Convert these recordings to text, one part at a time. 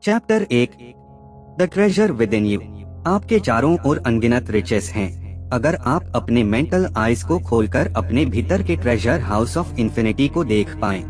Chapter 1 the treasure with in you. आपके चारों ओर अनगिनत रिचेस हैं। अगर आप अपने मेंटल आइज को खोलकर अपने भीतर के ट्रेजर हाउस ऑफ इन्फिनिटी को देख पाएं,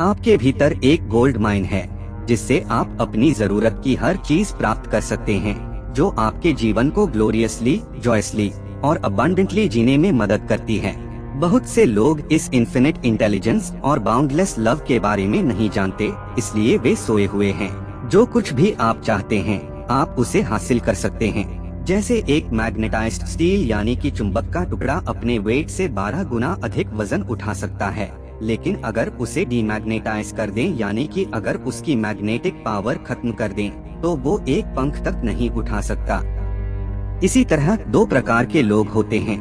आपके भीतर एक गोल्ड माइन है जिससे आप अपनी जरूरत की हर चीज प्राप्त कर सकते हैं, जो आपके जीवन को ग्लोरियसली, जॉयसली और अबंडेंटली जीने में मदद करती है। बहुत से लोग इस इन्फिनिट इंटेलिजेंस और बाउंडलेस लव के बारे में नहीं जानते, इसलिए वे सोए हुए हैं। जो कुछ भी आप चाहते हैं, आप उसे हासिल कर सकते हैं। जैसे एक मैग्नेटाइज्ड स्टील यानी कि चुंबक का टुकड़ा अपने वेट से 12 गुना अधिक वजन उठा सकता है, लेकिन अगर उसे डीमैग्नेटाइज कर दें यानी कि अगर उसकी मैग्नेटिक पावर खत्म कर दें, तो वो एक पंख तक नहीं उठा सकता। इसी तरह दो प्रकार के लोग होते हैं।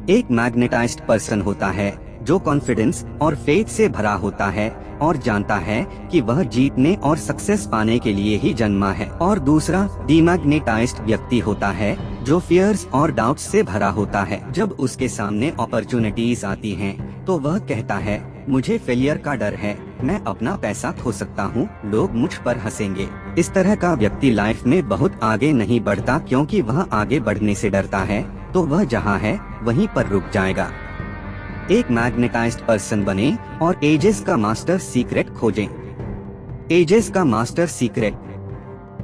एक मैग्नेटाइज्ड पर्सन होता है जो कॉन्फिडेंस और फेथ से भरा होता है और जानता है कि वह जीतने और सक्सेस पाने के लिए ही जन्मा है, और दूसरा डीमैग्नेटाइज्ड व्यक्ति होता है जो फियर्स और डाउट्स से भरा होता है। जब उसके सामने अपॉर्चुनिटीज आती हैं, तो वह कहता है, मुझे फेलियर का डर है, मैं अपना पैसा खो सकता हूँ, लोग मुझ पर हंसेंगे। इस तरह का व्यक्ति लाइफ में बहुत आगे नहीं बढ़ता, क्योंकि वह आगे बढ़ने से डरता है, तो वह जहाँ है वहीं पर रुक जाएगा। एक मैग्नेटाइज्ड पर्सन बने और एजेस का मास्टर सीक्रेट खोजें। एजेस का मास्टर सीक्रेट।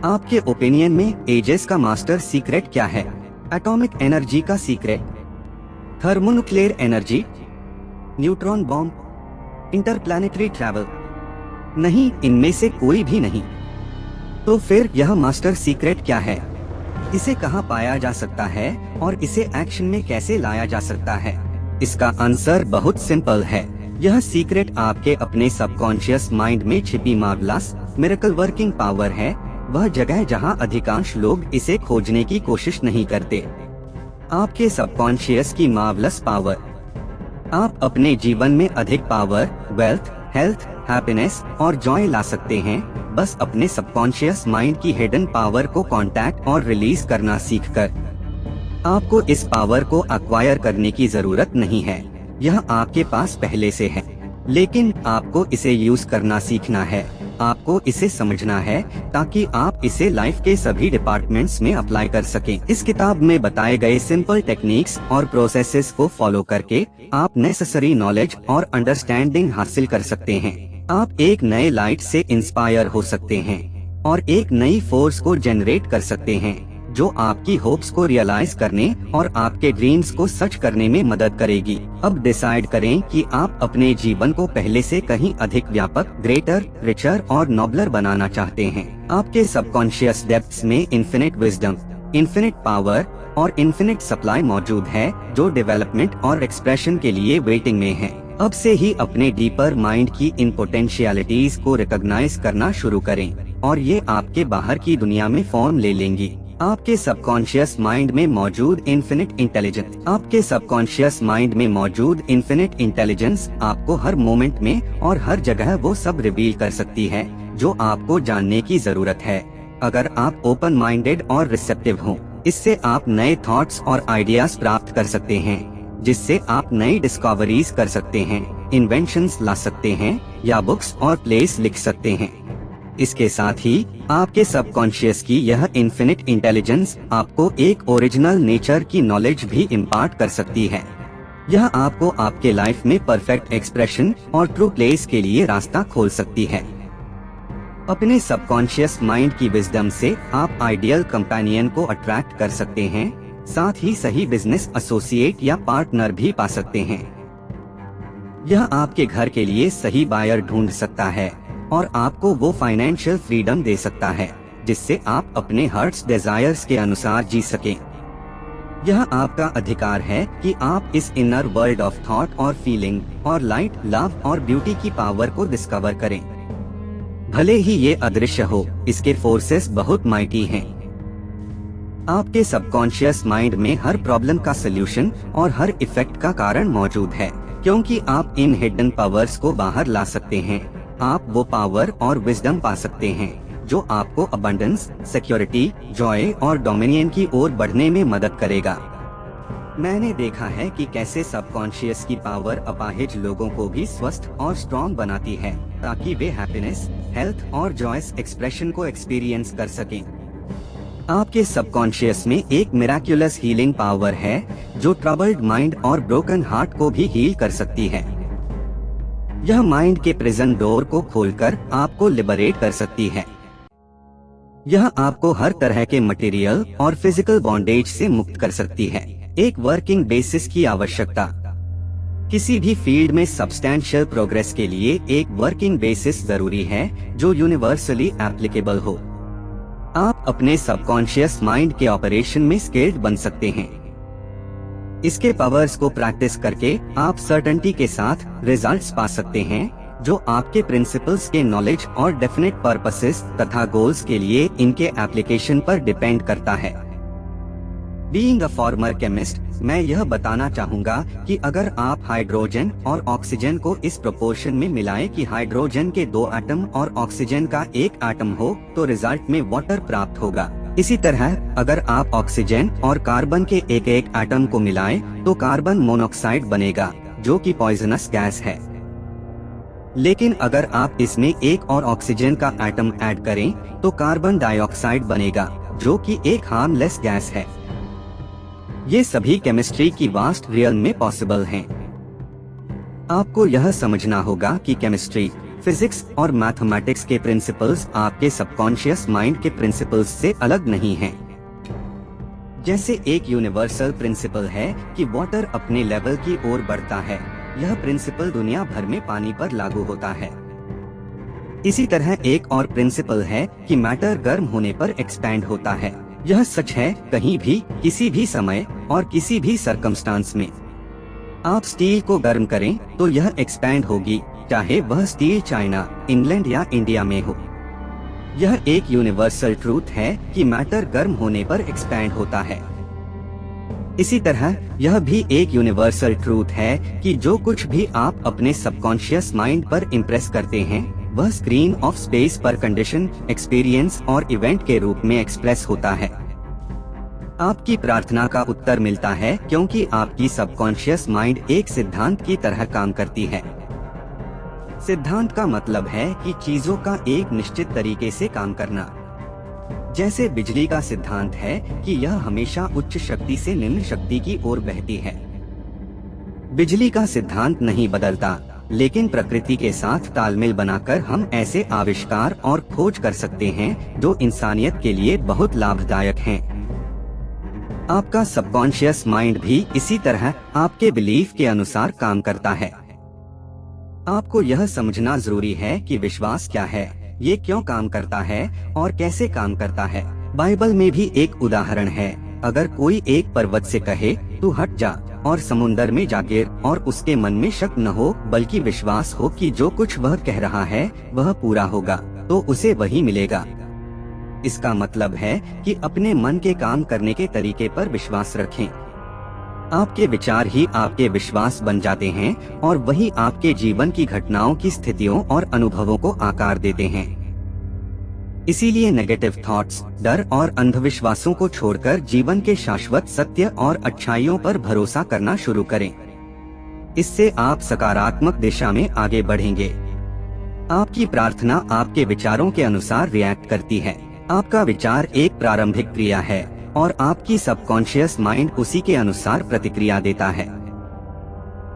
आपके ओपिनियन में एजेस का मास्टर सीक्रेट क्या है? एटॉमिक एनर्जी का secret, thermonuclear energy, neutron bomb, interplanetary travel? नहीं, इनमें से कोई भी नहीं। तो फिर यह मास्टर सीक्रेट क्या है? इसे कहाँ पाया जा सकता है और इसे एक्शन में कैसे लाया जा सकता है? इसका आंसर बहुत सिंपल है। यह सीक्रेट आपके अपने सबकॉन्शियस माइंड में छिपी मार्वलस मिरेकल वर्किंग पावर है, वह जगह जहां अधिकांश लोग इसे खोजने की कोशिश नहीं करते। आपके सबकॉन्शियस की मार्वलस पावर। आप अपने जीवन में अधिक पावर, वेल्थ, हेल्थ, हैप्पीनेस और जॉय ला सकते हैं, बस अपने सबकॉन्शियस माइंड की हिडन पावर को कांटेक्ट और रिलीज करना सीखकर। आपको इस पावर को एक्वायर करने की जरूरत नहीं है, यह आपके पास पहले से है, लेकिन आपको इसे यूज करना सीखना है। आपको इसे समझना है ताकि आप इसे लाइफ के सभी डिपार्टमेंट्स में अप्लाई कर सकें। इस किताब में बताए गए सिंपल टेक्निक्स और प्रोसेसेस को फॉलो करके आप नेसेसरी नॉलेज और अंडरस्टैंडिंग हासिल कर सकते हैं। आप एक नए लाइट से इंस्पायर हो सकते हैं और एक नई फोर्स को जनरेट कर सकते हैं, जो आपकी होप्स को रियलाइज करने और आपके ड्रीम्स को सच करने में मदद करेगी। अब डिसाइड करें कि आप अपने जीवन को पहले से कहीं अधिक व्यापक, ग्रेटर, रिचर और नोबलर बनाना चाहते हैं। आपके सबकॉन्शियस डेप्थ्स में इन्फिनिट विजडम, इन्फिनिट पावर और इन्फिनिट सप्लाई मौजूद है, जो डेवलपमेंट और एक्सप्रेशन के लिए वेटिंग में है। अब से ही अपने डीपर माइंड की इन पोटेंशियलिटीज को रिकॉग्नाइज करना शुरू करें और ये आपके बाहर की दुनिया में फॉर्म ले लेंगी। आपके सबकॉन्शियस माइंड में मौजूद इन्फिनिट इंटेलिजेंस। आपके सबकॉन्शियस माइंड में मौजूद इन्फिनिट इंटेलिजेंस आपको हर मोमेंट में और हर जगह वो सब रिवील कर सकती है जो आपको जानने की जरूरत है, अगर आप ओपन माइंडेड और रिसेप्टिव हों। इससे आप नए थॉट्स और आइडियाज प्राप्त कर सकते हैं, जिससे आप नई डिस्कवरीज कर सकते हैं, इन्वेंशंस ला सकते हैं या बुक्स और प्लेस लिख सकते हैं। इसके साथ ही आपके सबकॉन्शियस की यह इन्फिनिट इंटेलिजेंस आपको एक ओरिजिनल नेचर की नॉलेज भी इम्पार्ट कर सकती है। यह आपको आपके लाइफ में परफेक्ट एक्सप्रेशन और ट्रू प्लेस के लिए रास्ता खोल सकती है। अपने सबकॉन्शियस माइंड की विजडम से आप आइडियल कंपेनियन को अट्रैक्ट कर सकते हैं, साथ ही सही बिजनेस एसोसिएट या पार्टनर भी पा सकते हैं। यह आपके घर के लिए सही बायर ढूंढ सकता है और आपको वो फाइनेंशियल फ्रीडम दे सकता है जिससे आप अपने हार्ट्स डिजायर्स के अनुसार जी सकें। यह आपका अधिकार है कि आप इस इनर वर्ल्ड ऑफ थॉट और फीलिंग और लाइट, लव और ब्यूटी की पावर को डिस्कवर करें। भले ही ये अदृश्य हो, इसके फोर्सेस बहुत माइटी हैं। आपके सबकॉन्शियस माइंड में हर प्रॉब्लम का सलूशन और हर इफेक्ट का कारण मौजूद है, क्योंकि आप इन हिडन पावर्स को बाहर ला सकते हैं। आप वो पावर और विजडम पा सकते हैं जो आपको अबंडेंस, सिक्योरिटी, जॉय और डोमिनियन की ओर बढ़ने में मदद करेगा। मैंने देखा है कि कैसे सबकॉन्शियस की पावर अपाहिज लोगों को भी स्वस्थ और स्ट्रॉन्ग बनाती है, ताकि वे हैप्पीनेस, हेल्थ और जॉयस एक्सप्रेशन को एक्सपीरियंस कर सकें। आपके सबकॉन्शियस में एक मिराक्युलस हीलिंग पावर है, जो ट्रबल्ड माइंड और ब्रोकन हार्ट को भी हील कर सकती है। यह माइंड के प्रिजन डोर को खोलकर आपको लिबरेट कर सकती है। यह आपको हर तरह के मटेरियल और फिजिकल बॉन्डेज से मुक्त कर सकती है। एक वर्किंग बेसिस की आवश्यकता। किसी भी फील्ड में सब्सटैंशियल प्रोग्रेस के लिए एक वर्किंग बेसिस जरूरी है, जो यूनिवर्सली एप्लीकेबल हो। आप अपने सबकॉन्शियस माइंड के ऑपरेशन में स्किल्ड बन सकते हैं। इसके पावर्स को प्रैक्टिस करके आप सर्टेनिटी के साथ रिजल्ट्स पा सकते हैं, जो आपके प्रिंसिपल्स के नॉलेज और डेफिनेट पर्पसेस तथा गोल्स के लिए इनके एप्लीकेशन पर डिपेंड करता है। बीइंग अ फॉर्मर केमिस्ट, मैं यह बताना चाहूँगा कि अगर आप हाइड्रोजन और ऑक्सीजन को इस प्रोपोर्शन में मिलाएं कि हाइड्रोजन के 2 एटम और ऑक्सीजन का 1 एटम हो, तो रिजल्ट में वाटर प्राप्त होगा। इसी तरह अगर आप ऑक्सीजन और कार्बन के 1 एटम को मिलाएं, तो कार्बन मोनोऑक्साइड बनेगा, जो कि पॉइजनस गैस है। लेकिन अगर आप इसमें एक और ऑक्सीजन का एटम ऐड करें, तो कार्बन डाइऑक्साइड बनेगा, जो कि एक हार्मलेस गैस है। ये सभी केमिस्ट्री की वास्ट रियल में पॉसिबल हैं। आपको यह समझना होगा कि केमिस्ट्री, फिजिक्स और मैथमेटिक्स के प्रिंसिपल्स आपके सबकॉन्शियस माइंड के प्रिंसिपल्स से अलग नहीं हैं। जैसे एक यूनिवर्सल प्रिंसिपल है कि वाटर अपने लेवल की ओर बढ़ता है, यह प्रिंसिपल दुनिया भर में पानी पर लागू होता है। इसी तरह एक और प्रिंसिपल है कि मैटर गर्म होने पर एक्सपैंड होता है। यह सच है कहीं भी, किसी भी समय और किसी भी सरकमस्टांस में। आप स्टील को गर्म करें तो यह एक्सपैंड होगी, चाहे वह स्टील चाइना, इंग्लैंड या इंडिया में हो। यह एक यूनिवर्सल ट्रूथ है कि मैटर गर्म होने पर एक्सपैंड होता है। इसी तरह यह भी एक यूनिवर्सल ट्रूथ है कि जो कुछ भी आप अपने सबकॉन्शियस माइंड पर इम्प्रेस करते हैं, वह स्क्रीन ऑफ स्पेस पर कंडीशन, एक्सपीरियंस और इवेंट के रूप में एक्सप्रेस होता है। आपकी प्रार्थना का उत्तर मिलता है क्योंकि आपकी सबकॉन्शियस माइंड एक सिद्धांत की तरह काम करती है। सिद्धांत का मतलब है कि चीजों का एक निश्चित तरीके से काम करना। जैसे बिजली का सिद्धांत है कि यह हमेशा उच्च शक्ति से निम्न शक्ति की ओर बहती है। बिजली का सिद्धांत नहीं बदलता, लेकिन प्रकृति के साथ तालमेल बनाकर हम ऐसे आविष्कार और खोज कर सकते हैं जो इंसानियत के लिए बहुत लाभदायक हैं। आपका सबकॉन्शियस माइंड भी इसी तरह आपके बिलीफ के अनुसार काम करता है। आपको यह समझना जरूरी है कि विश्वास क्या है, ये क्यों काम करता है और कैसे काम करता है। बाइबल में भी एक उदाहरण है। अगर कोई एक पर्वत से कहे तू हट जा और समुंदर में जा गिर, और उसके मन में शक न हो बल्कि विश्वास हो कि जो कुछ वह कह रहा है वह पूरा होगा, तो उसे वही मिलेगा। इसका मतलब है कि अपने मन के काम करने के तरीके पर विश्वास रखें। आपके विचार ही आपके विश्वास बन जाते हैं और वही आपके जीवन की घटनाओं की स्थितियों और अनुभवों को आकार देते हैं। इसीलिए नेगेटिव थॉट्स, डर और अंधविश्वासों को छोड़कर जीवन के शाश्वत सत्य और अच्छाइयों पर भरोसा करना शुरू करें। इससे आप सकारात्मक दिशा में आगे बढ़ेंगे। आपकी प्रार्थना आपके विचारों के अनुसार रिएक्ट करती है। आपका विचार एक प्रारंभिक क्रिया है और आपकी सबकॉन्शियस माइंड उसी के अनुसार प्रतिक्रिया देता है।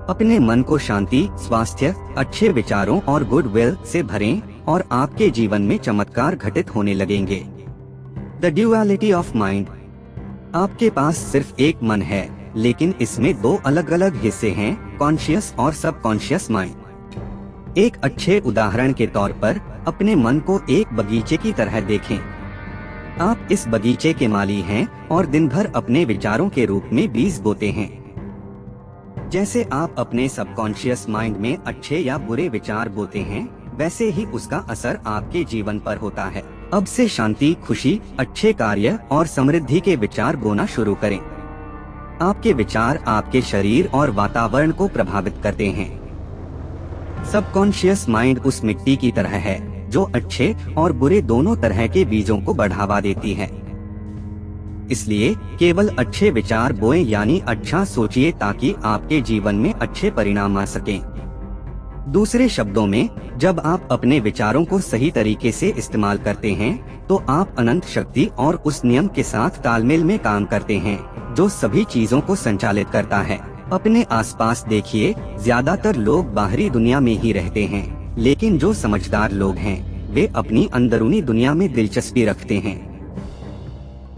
अपने मन को शांति, स्वास्थ्य, अच्छे विचारों और गुडविल से भरें और आपके जीवन में चमत्कार घटित होने लगेंगे। The duality of mind. आपके पास सिर्फ एक मन है, लेकिन इसमें 2 अलग अलग हिस्से हैं, कॉन्शियस और सबकॉन्शियस माइंड। एक अच्छे उदाहरण के तौर पर अपने मन को एक बगीचे की तरह देखें। आप इस बगीचे के माली हैं और दिन भर अपने विचारों के रूप में बीज बोते हैं। जैसे आप अपने सबकॉन्शियस माइंड में अच्छे या बुरे विचार बोते हैं, वैसे ही उसका असर आपके जीवन पर होता है। अब से शांति, खुशी, अच्छे कार्य और समृद्धि के विचार बोना शुरू करें। आपके विचार आपके शरीर और वातावरण को प्रभावित करते हैं। सबकॉन्शियस माइंड उस मिट्टी की तरह है जो अच्छे और बुरे दोनों तरह के बीजों को बढ़ावा देती है। इसलिए केवल अच्छे विचार बोएं, यानी अच्छा सोचिए ताकि आपके जीवन में अच्छे परिणाम आ सकें। दूसरे शब्दों में, जब आप अपने विचारों को सही तरीके से इस्तेमाल करते हैं तो आप अनंत शक्ति और उस नियम के साथ तालमेल में काम करते हैं जो सभी चीजों को संचालित करता है। अपने आसपास देखिए, ज्यादातर लोग बाहरी दुनिया में ही रहते हैं, लेकिन जो समझदार लोग हैं वे अपनी अंदरूनी दुनिया में दिलचस्पी रखते हैं।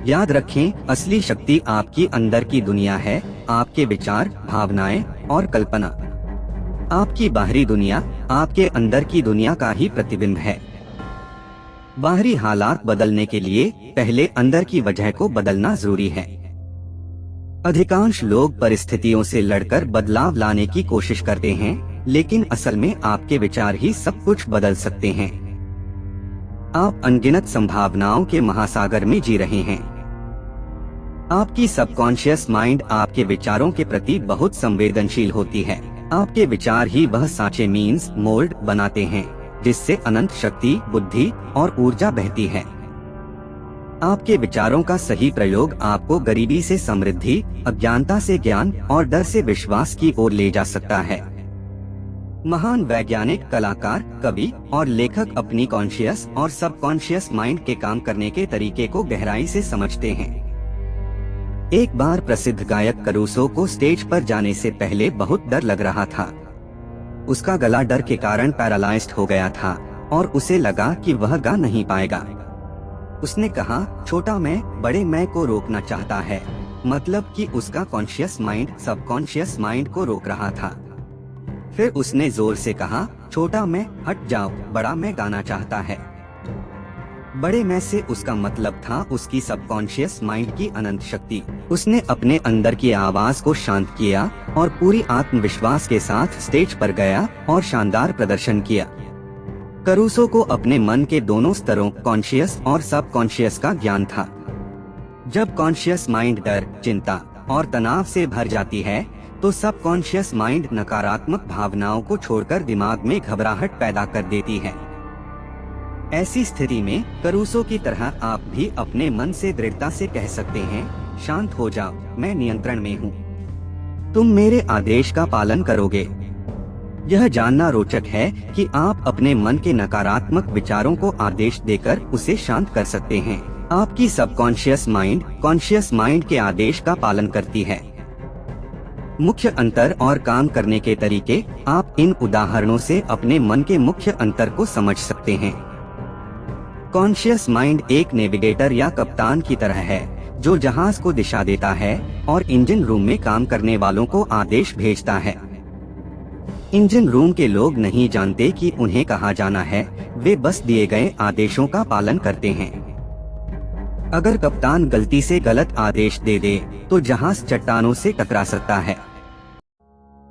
याद रखें, असली शक्ति आपकी अंदर की दुनिया है, आपके विचार, भावनाएं और कल्पना। आपकी बाहरी दुनिया आपके अंदर की दुनिया का ही प्रतिबिंब है। बाहरी हालात बदलने के लिए पहले अंदर की वजह को बदलना जरूरी है। अधिकांश लोग परिस्थितियों से लड़कर बदलाव लाने की कोशिश करते हैं, लेकिन असल में आपके विचार ही सब कुछ बदल सकते हैं। आप अनगिनत संभावनाओं के महासागर में जी रहे हैं। आपकी सबकॉन्शियस माइंड आपके विचारों के प्रति बहुत संवेदनशील होती है। आपके विचार ही वह सांचे मीन्स मोल्ड बनाते हैं जिससे अनंत शक्ति, बुद्धि और ऊर्जा बहती है। आपके विचारों का सही प्रयोग आपको गरीबी से समृद्धि, अज्ञानता से ज्ञान और डर से विश्वास की ओर ले जा सकता है। महान वैज्ञानिक, कलाकार, कवि और लेखक अपनी कॉन्शियस और सबकॉन्शियस माइंड के काम करने के तरीके को गहराई से समझते हैं। एक बार प्रसिद्ध गायक करूसो को स्टेज पर जाने से पहले बहुत डर लग रहा था। उसका गला डर के कारण पैरालाइज्ड हो गया था और उसे लगा कि वह गा नहीं पाएगा। उसने कहा, छोटा मैं बड़े मैं को रोकना चाहता है, मतलब कि उसका कॉन्शियस माइंड सबकॉन्शियस माइंड को रोक रहा था। फिर उसने जोर से कहा, छोटा मैं हट जाओ, बड़ा मैं गाना चाहता है। बड़े मैं से उसका मतलब था उसकी सबकॉन्शियस माइंड की अनंत शक्ति। उसने अपने अंदर की आवाज को शांत किया और पूरी आत्मविश्वास के साथ स्टेज पर गया और शानदार प्रदर्शन किया। करूसो को अपने मन के दोनों स्तरों कॉन्शियस और सबकॉन्शियस का ज्ञान था। जब कॉन्शियस माइंड डर, चिंता और तनाव से भर जाती है तो सबकॉन्शियस माइंड नकारात्मक भावनाओं को छोड़कर दिमाग में घबराहट पैदा कर देती है। ऐसी स्थिति में करूसो की तरह आप भी अपने मन से दृढ़ता से कह सकते हैं, शांत हो जाओ, मैं नियंत्रण में हूँ, तुम मेरे आदेश का पालन करोगे। यह जानना रोचक है कि आप अपने मन के नकारात्मक विचारों को आदेश देकर उसे शांत कर सकते हैं। आपकी सबकॉन्शियस माइंड कॉन्शियस माइंड के आदेश का पालन करती है। मुख्य अंतर और काम करने के तरीके, आप इन उदाहरणों से अपने मन के मुख्य अंतर को समझ सकते हैं। कॉन्शियस माइंड एक नेविगेटर या कप्तान की तरह है जो जहाज को दिशा देता है और इंजन रूम में काम करने वालों को आदेश भेजता है। इंजन रूम के लोग नहीं जानते कि उन्हें कहाँ जाना है, वे बस दिए गए आदेशों का पालन करते हैं। अगर कप्तान गलती से गलत आदेश दे दे तो जहाज चट्टानों से टकरा सकता है।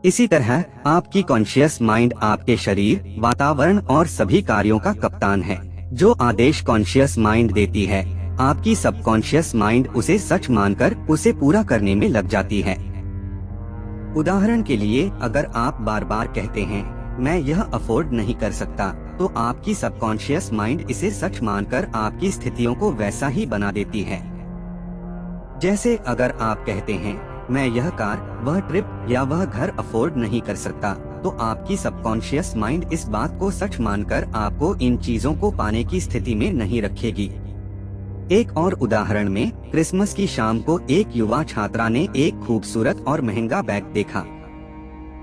इसी तरह आपकी कॉन्शियस माइंड आपके शरीर, वातावरण और सभी कार्यों का कप्तान है। जो आदेश कॉन्शियस माइंड देती है, आपकी सबकॉन्शियस माइंड उसे सच मानकर उसे पूरा करने में लग जाती है। उदाहरण के लिए, अगर आप बार बार कहते हैं, मैं यह अफोर्ड नहीं कर सकता, तो आपकी सबकॉन्शियस माइंड इसे सच मानकर आपकी स्थितियों को वैसा ही बना देती है। जैसे अगर आप कहते हैं, मैं यह कार, वह ट्रिप या वह घर अफोर्ड नहीं कर सकता, तो आपकी सबकॉन्शियस माइंड इस बात को सच मानकर आपको इन चीजों को पाने की स्थिति में नहीं रखेगी। एक और उदाहरण में, क्रिसमस की शाम को एक युवा छात्रा ने एक खूबसूरत और महंगा बैग देखा।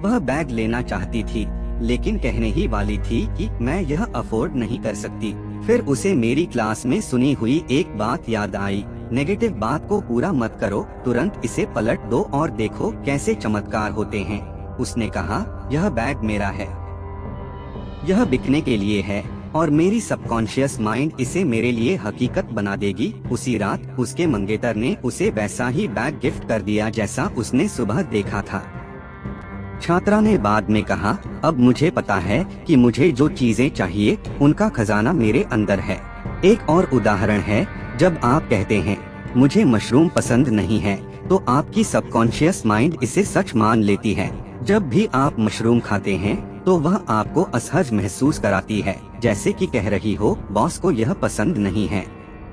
वह बैग लेना चाहती थी, लेकिन कहने ही वाली थी कि मैं यह अफोर्ड नहीं कर सकती। फिर उसे मेरी क्लास में सुनी हुई एक बात याद आई, नेगेटिव बात को पूरा मत करो, तुरंत इसे पलट दो और देखो कैसे चमत्कार होते हैं। उसने कहा, यह बैग मेरा है, यह बिकने के लिए है और मेरी सबकॉन्शियस माइंड इसे मेरे लिए हकीकत बना देगी। उसी रात उसके मंगेतर ने उसे वैसा ही बैग गिफ्ट कर दिया जैसा उसने सुबह देखा था। छात्रा ने बाद में कहा, अब मुझे पता है कि मुझे जो चीजें चाहिए उनका खजाना मेरे अंदर है। एक और उदाहरण है, जब आप कहते हैं, मुझे मशरूम पसंद नहीं है, तो आपकी सबकॉन्शियस माइंड इसे सच मान लेती है। जब भी आप मशरूम खाते हैं तो वह आपको असहज महसूस कराती है, जैसे कि कह रही हो, बॉस को यह पसंद नहीं है।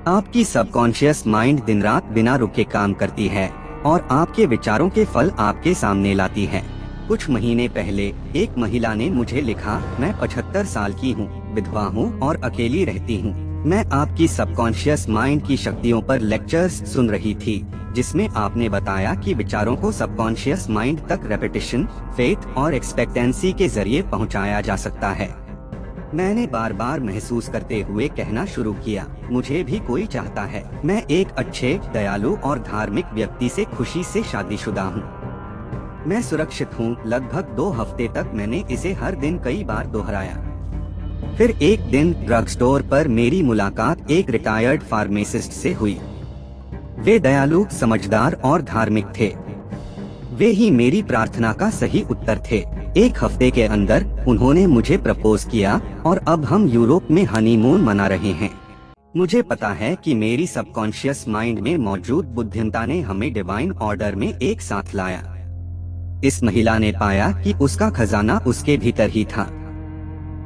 आपकी सबकॉन्शियस माइंड दिन रात बिना रुके काम करती है और आपके विचारों के फल आपके सामने लाती है। कुछ महीने पहले एक महिला ने मुझे लिखा, मैं 75 साल की हूँ, विधवा हूँ और अकेली रहती हूँ। मैं आपकी सबकॉन्शियस माइंड की शक्तियों पर लेक्चर्स सुन रही थी, जिसमें आपने बताया कि विचारों को सबकॉन्शियस माइंड तक रेपिटेशन, फेथ और एक्सपेक्टेंसी के जरिए पहुँचाया जा सकता है। मैंने बार बार महसूस करते हुए कहना शुरू किया, मुझे भी कोई चाहता है। मैं एक अच्छे, दयालु और धार्मिक व्यक्ति से खुशी से शादीशुदा हूँ। मैं सुरक्षित हूँ। लगभग 2 हफ्ते तक मैंने इसे हर दिन कई बार दोहराया। फिर एक दिन ड्रग स्टोर पर मेरी मुलाकात एक रिटायर्ड फार्मासिस्ट से हुई। वे दयालु, समझदार और धार्मिक थे। वे ही मेरी प्रार्थना का सही उत्तर थे। 1 हफ्ते के अंदर उन्होंने मुझे प्रपोज किया और अब हम यूरोप में हनीमून मना रहे हैं। मुझे पता है कि मेरी सबकॉन्शियस माइंड में मौजूद बुद्धिमत्ता ने हमें डिवाइन ऑर्डर में एक साथ लाया। इस महिला ने पाया कि उसका खजाना उसके भीतर ही था।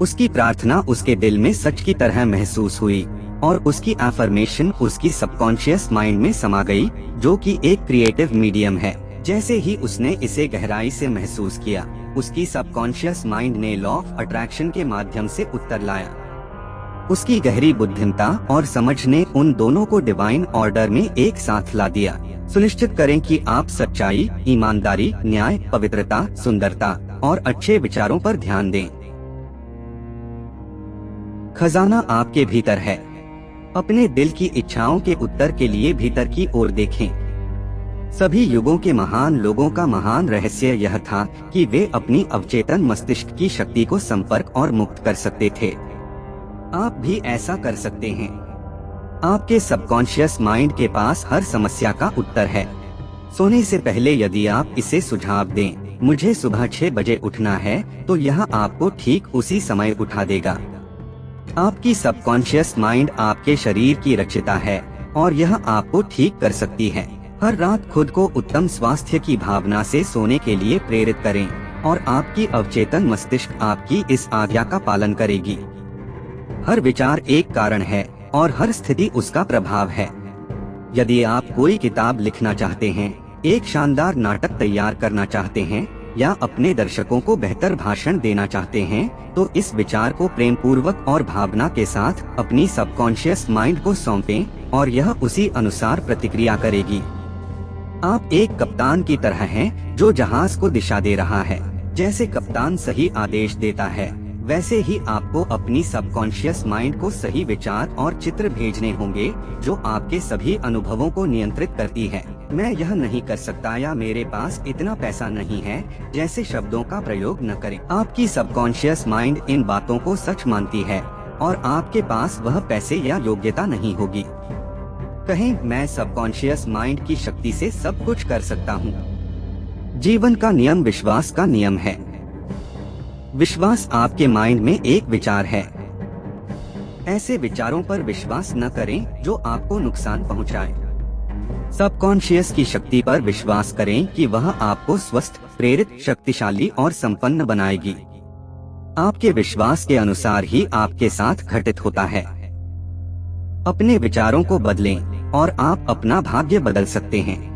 उसकी प्रार्थना उसके दिल में सच की तरह महसूस हुई और उसकी एफर्मेशन उसकी सबकॉन्शियस माइंड में समा गई, जो कि एक क्रिएटिव मीडियम है। जैसे ही उसने इसे गहराई से महसूस किया, उसकी सबकॉन्शियस माइंड ने लॉ ऑफ अट्रैक्शन के माध्यम से उत्तर लाया। उसकी गहरी बुद्धिमत्ता और समझ ने उन दोनों को डिवाइन ऑर्डर में एक साथ ला दिया। सुनिश्चित करें कि आप सच्चाई, ईमानदारी, न्याय, पवित्रता, सुंदरता और अच्छे विचारों पर ध्यान दें। खजाना आपके भीतर है। अपने दिल की इच्छाओं के उत्तर के लिए भीतर की ओर देखें। सभी युगों के महान लोगों का महान रहस्य यह था कि वे अपनी अवचेतन मस्तिष्क की शक्ति को संपर्क और मुक्त कर सकते थे। आप भी ऐसा कर सकते हैं। आपके सबकॉन्शियस माइंड के पास हर समस्या का उत्तर है। सोने से पहले यदि आप इसे सुझाव दें, मुझे सुबह 6 बजे उठना है, तो यह आपको ठीक उसी समय उठा देगा। आपकी सबकॉन्शियस माइंड आपके शरीर की रचिता है और यह आपको ठीक कर सकती है। हर रात खुद को उत्तम स्वास्थ्य की भावना से सोने के लिए प्रेरित करें और आपकी अवचेतन मस्तिष्क आपकी इस आज्ञा का पालन करेगी। हर विचार एक कारण है और हर स्थिति उसका प्रभाव है। यदि आप कोई किताब लिखना चाहते हैं, एक शानदार नाटक तैयार करना चाहते हैं या अपने दर्शकों को बेहतर भाषण देना चाहते हैं, तो इस विचार को प्रेम पूर्वक और भावना के साथ अपनी सबकॉन्शियस माइंड को सौंपें और यह उसी अनुसार प्रतिक्रिया करेगी। आप एक कप्तान की तरह हैं जो जहाज को दिशा दे रहा है। जैसे कप्तान सही आदेश देता है, वैसे ही आपको अपनी सबकॉन्शियस माइंड को सही विचार और चित्र भेजने होंगे जो आपके सभी अनुभवों को नियंत्रित करती है। मैं यह नहीं कर सकता या मेरे पास इतना पैसा नहीं है जैसे शब्दों का प्रयोग न करें। आपकी सबकॉन्शियस माइंड इन बातों को सच मानती है और आपके पास वह पैसे या योग्यता नहीं होगी। कहें, मैं सबकॉन्शियस माइंड की शक्ति से सब कुछ कर सकता हूँ। जीवन का नियम विश्वास का नियम है। विश्वास आपके माइंड में एक विचार है। ऐसे विचारों पर विश्वास न करें जो आपको नुकसान पहुंचाए। सबकॉन्शियस की शक्ति पर विश्वास करें कि वह आपको स्वस्थ, प्रेरित, शक्तिशाली और संपन्न बनाएगी। आपके विश्वास के अनुसार ही आपके साथ घटित होता है। अपने विचारों को बदलें और आप अपना भाग्य बदल सकते हैं।